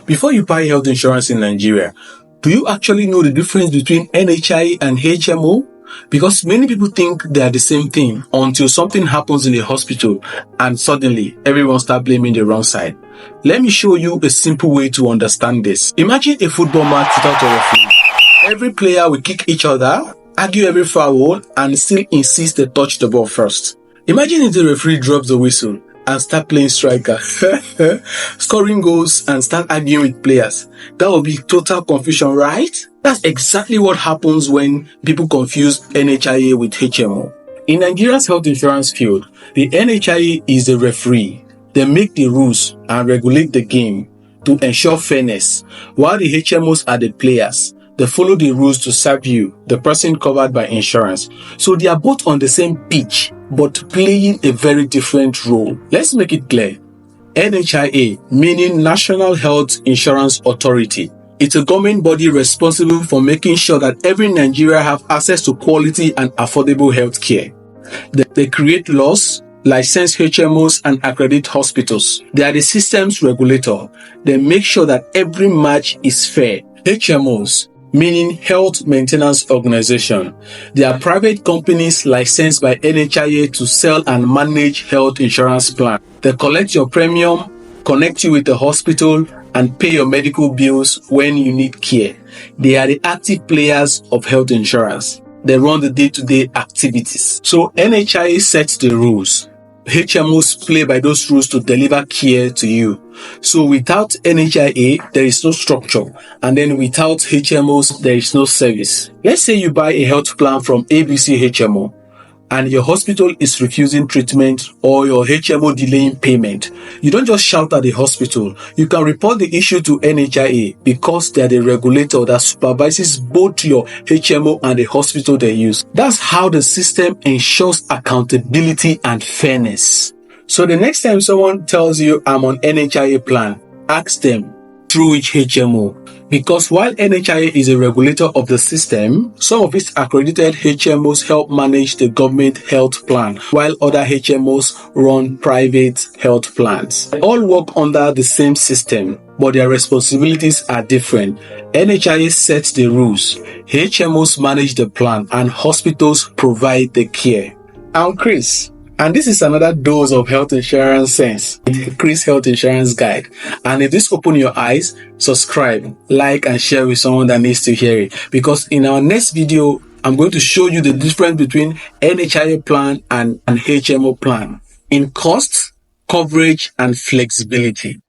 Before you buy health insurance in Nigeria, do you actually know the difference between NHIA and HMO? Because many people think they are the same thing until something happens in the hospital and suddenly everyone starts blaming the wrong side. Let me show you a simple way to understand this. Imagine a football match without a referee. Every player will kick each other, argue every foul, and still insist they touch the ball first. Imagine if the referee drops the whistle and start playing striker, scoring goals and start arguing with players. That would be total confusion, right? That's exactly what happens when people confuse NHIA with HMO. In Nigeria's health insurance field, the NHIA is the referee. They make the rules and regulate the game to ensure fairness, while the HMOs are the players. They follow the rules to serve you, the person covered by insurance. So they are both on the same pitch, but playing a very different role. Let's make it clear. NHIA, meaning National Health Insurance Authority. It's a government body responsible for making sure that every Nigerian have access to quality and affordable health care. They create laws, license HMOs and accredit hospitals. They are the systems regulator. They make sure that every match is fair. HMOs, meaning Health Maintenance Organization. They are private companies licensed by NHIA to sell and manage health insurance plans. They collect your premium, connect you with the hospital, and pay your medical bills when you need care. They are the active players of health insurance. They run the day-to-day activities. So NHIA sets the rules. HMOs play by those rules to deliver care to you. So without NHIA, there is no structure. And then without HMOs, there is no service. Let's say you buy a health plan from ABC HMO and your hospital is refusing treatment or your HMO delaying payment. You don't just shout at the hospital. You can report the issue to NHIA because they are the regulator that supervises both your HMO and the hospital they use. That's how the system ensures accountability and fairness. So the next time someone tells you I'm on NHIA plan, ask them through which HMO. Because while NHIA is a regulator of the system, some of its accredited HMOs help manage the government health plan, while other HMOs run private health plans. They all work under the same system, but their responsibilities are different. NHIA sets the rules, HMOs manage the plan, and hospitals provide the care. I'm Chris. And this is another dose of health insurance sense, Chris Health Insurance Guide. And if this opened your eyes, subscribe, like, and share with someone that needs to hear it. Because in our next video, I'm going to show you the difference between NHIA plan and an HMO plan in cost, coverage, and flexibility.